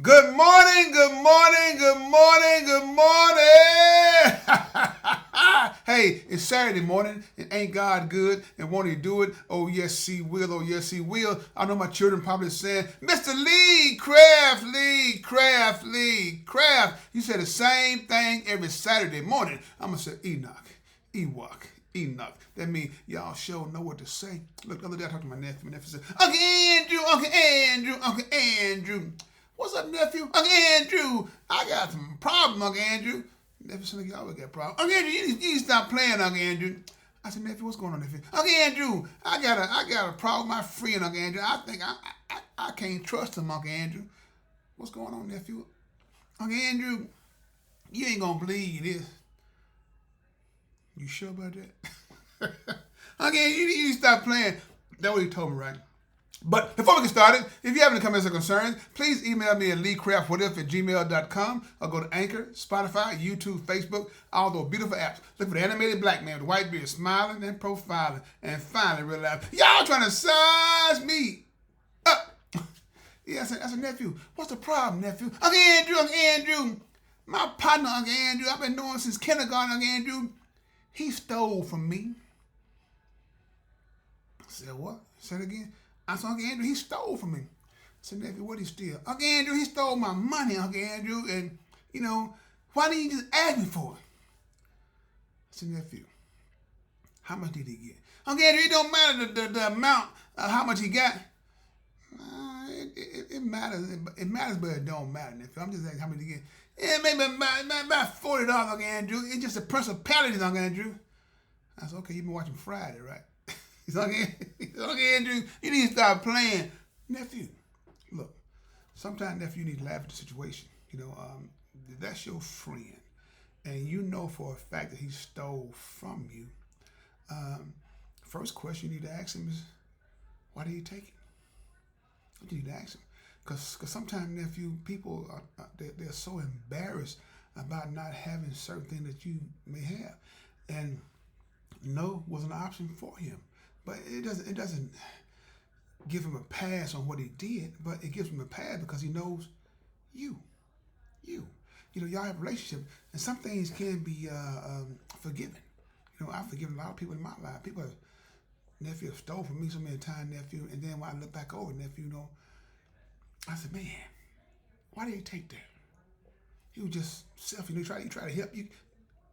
Good morning, good morning, good morning, good morning. Hey, it's Saturday morning, and ain't God good? And won't He do it? Oh, yes, He will. Oh, yes, He will. I know my children probably saying, Mr. Lee Craft, Lee Craft, Lee Craft. You say the same thing every Saturday morning. I'm going to say Enoch, Ewok. Enoch. That means y'all sure know what to say. Look, the other day I talked to my nephew. My nephew said, Uncle Andrew, Uncle Andrew, Uncle Andrew. What's up, nephew? Uncle Andrew, I got some problem, Uncle Andrew. Nephew said, you always got problems. Uncle Andrew, you need to stop playing, Uncle Andrew. I said, nephew, what's going on, nephew? Uncle Andrew, I got a problem with my friend, Uncle Andrew. I think I can't trust him, Uncle Andrew. What's going on, nephew? Uncle Andrew, you ain't gonna believe this. You sure about that? Uncle Andrew, you need to stop playing. That's what he told me, right? But before we get started, if you have any comments or concerns, please email me at leecraftwhatif@gmail.com or go to Anchor, Spotify, YouTube, Facebook, all those beautiful apps. Look for the animated black man with the white beard smiling and profiling and finally realize, y'all trying to size me up. Yeah, I said, nephew, what's the problem, nephew? Uncle Andrew, my partner, Uncle Andrew, I've been knowing since kindergarten, Uncle Andrew, he stole from me. I said, what? Say it again. I said, Uncle Andrew, he stole from me. I said, nephew, what he steal? Uncle Andrew, he stole my money, Uncle Andrew, and, why didn't you just ask me for it? I said, nephew, how much did he get? Uncle Andrew, it don't matter the amount of how much he got. It matters. It matters, but it don't matter, nephew. I'm just asking how much he get. Yeah, maybe about $40, Uncle Andrew. It's just a principality, Uncle Andrew. I said, okay, you've been watching Friday, right? He's Uncle Andrew, you need to stop playing. Nephew, look, sometimes, nephew, you need to laugh at the situation. That's your friend. And you know for a fact that he stole from you. First question you need to ask him is, why did he take it? You need to ask him. Because sometimes, nephew, people, they're so embarrassed about not having certain things that you may have. And no was an option for him. But it doesn't give him a pass on what he did, but it gives him a pass because he knows you. Y'all have a relationship, and some things can be forgiven. I've forgiven a lot of people in my life. People nephew have stole from me so many times, nephew, and then when I look back over, nephew, I said, man, why did he take that? He was just selfish. He tried to help you.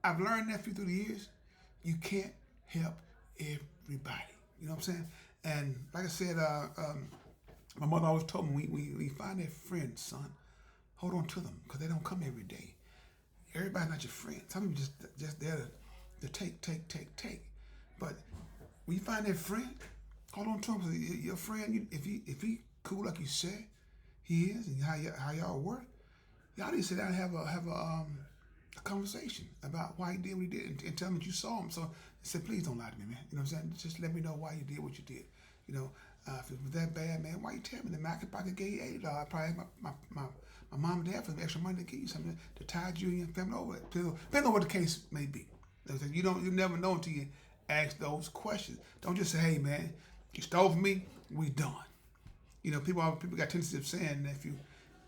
I've learned, nephew, through the years, you can't help everybody. You know what I'm saying? And like I said, my mother always told me, we find their friends, son, hold on to them because they don't come every day. Everybody's not your friend. Some people just there to take. But when you find that friend, hold on to him because your friend, if he cool like you said he is, and how y'all work, y'all need to sit down and have a conversation about why he did what he did and tell him that you saw him. So I said, please don't lie to me, man. You know what I'm saying? Just let me know why you did what you did. If it was that bad, man, why you tell me? Then I could give you $80. I probably ask my mom and dad for some extra money to give you something to tide you and your family over. Depending on what the case may be. You never know until you ask those questions. Don't just say, hey, man, you stole from me, we done. People got tendency of saying that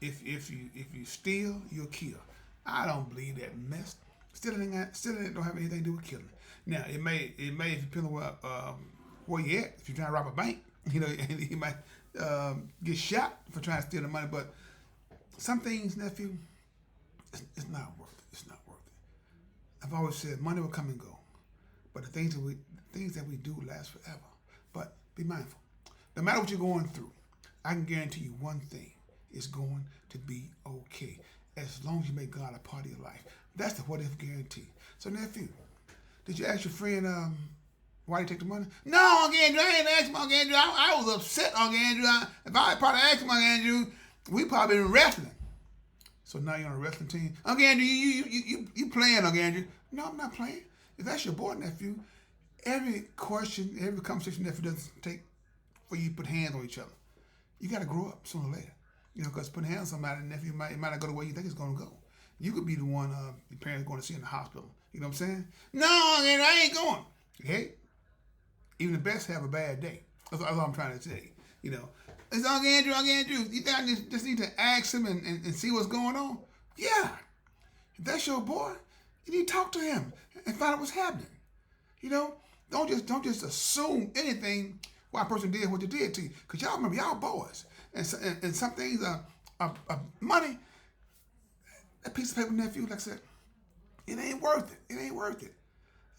if you steal, you'll kill. I don't believe that mess. Stealing don't have anything to do with killing. Now it may if you depend on where you at. If you're trying to rob a bank, you might get shot for trying to steal the money. But some things, nephew, it's not worth it. It's not worth it. I've always said money will come and go, but the things that we do last forever. But be mindful. No matter what you're going through, I can guarantee you one thing: it's going to be okay. As long as you make God a part of your life. That's the what if guarantee. So, nephew, did you ask your friend why you take the money? No, Uncle Andrew, I ain't asked Uncle Andrew. I was upset, Uncle Andrew. If I had probably asked Uncle Andrew, we probably been wrestling. So now you're on a wrestling team. Uncle Andrew, you playing, Uncle Andrew. No, I'm not playing. If that's your boy, nephew, every question, every conversation nephew doesn't take for you to put hands on each other. You got to grow up sooner or later. Because putting hands on somebody, nephew, it might not go the way you think it's going to go. You could be the one your parents are going to see in the hospital. You know what I'm saying? No, I ain't going. Okay? Even the best have a bad day. That's what I'm trying to say. It's Uncle Andrew. You think I just need to ask him and see what's going on? Yeah. If that's your boy, you need to talk to him and find out what's happening. You know, don't just assume anything why a person did what they did to you. Because y'all remember, y'all boys. And some things are money. That piece of paper, nephew, like I said, it ain't worth it. It ain't worth it.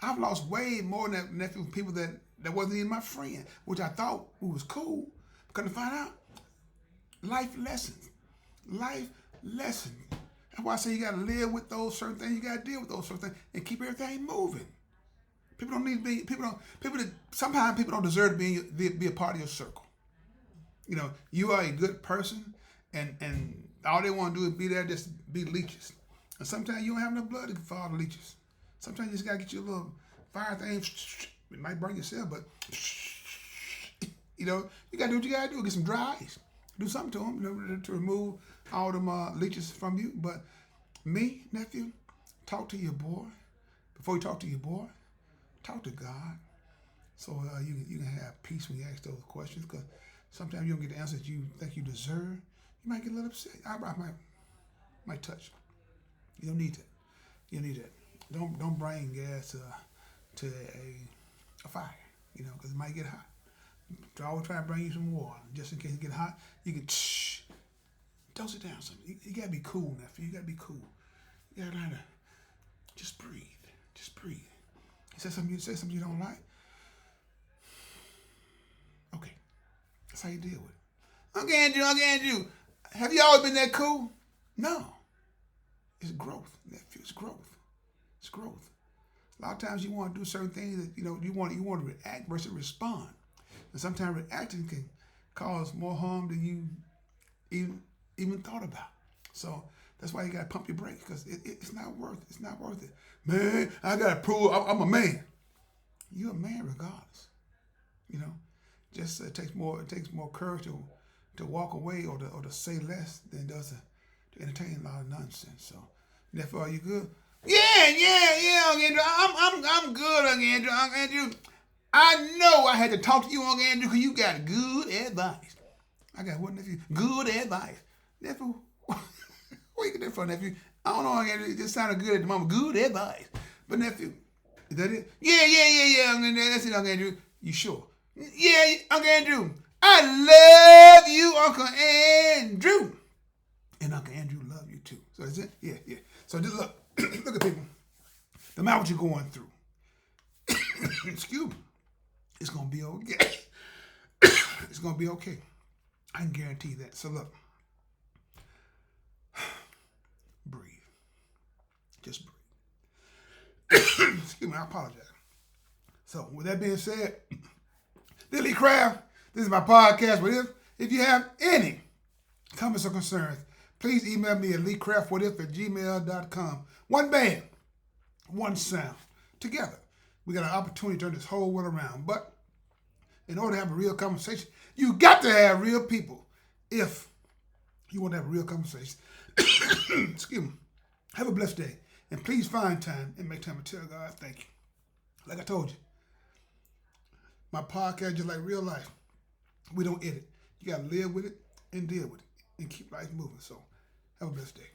I've lost way more than that, nephew, people that wasn't even my friend, which I thought was cool. Because to find out, life lessons. Life lessons. That's why I say you got to live with those certain things. You got to deal with those certain things and keep everything moving. People don't need to be. Sometimes people don't deserve to be a part of your circle. You know, you are a good person, and all they want to do is be there, just be leeches. And sometimes you don't have enough blood for all the leeches. Sometimes you just gotta get you a little fire thing. It might burn yourself, but you know, you gotta do what you gotta do. Get some dry ice. Do something to them, you know, to remove all them leeches from you. But me, nephew, talk to your boy. Before you talk to your boy, talk to God. So you can have peace when you ask those questions. Because sometimes you don't get the answers you think you deserve. You might get a little upset. I might touch. You don't need that. You don't need that. Don't bring gas to a fire, you know, because it might get hot. Always try to bring you some water, just in case it get hot. You can dose it down something. You gotta be cool, nephew. You gotta be cool. You gotta learn to just breathe. Just breathe. You say something you don't like. Okay, that's how you deal with it. Uncle Andrew, have you always been that cool? No. It's growth, nephew. It's growth. It's growth. A lot of times you want to do certain things that you want to react versus respond, and sometimes reacting can cause more harm than you even thought about. So that's why you gotta pump your brakes, because it's not worth it. It's not worth it, man. I gotta prove I'm a man. You're a man regardless. You know, just it takes more courage to walk away or to say less than it does to entertain a lot of nonsense. So therefore, are you good? Yeah, Uncle Andrew. I'm good, Uncle Andrew. I know I had to talk to you, Uncle Andrew, because you got good advice. I got what, nephew? Good advice. Nephew, where you get that from, nephew? I don't know, Uncle Andrew. It just sounded good at the moment. Good advice. But nephew, is that it? Yeah, Uncle Andrew. That's it, Uncle Andrew. You sure? Yeah, Uncle Andrew. I love you, Uncle Andrew. And Uncle Andrew love you too. So is it? Yeah. So just look at people. No matter what you're going through, excuse me, it's gonna be okay. It's gonna be okay. I can guarantee that. So look, breathe. Just breathe. Excuse me, I apologize. So with that being said, this is Lee Craft. This is my podcast. But if you have any comments or concerns, please email me at leecraftwhatif@gmail.com. One band, one sound. Together, we got an opportunity to turn this whole world around. But in order to have a real conversation, you got to have real people. If you want to have a real conversation, excuse me, have a blessed day. And please find time and make time to tell God thank you. Like I told you, my podcast just like real life. We don't edit. You got to live with it and deal with it and keep life moving. So have a blessed day.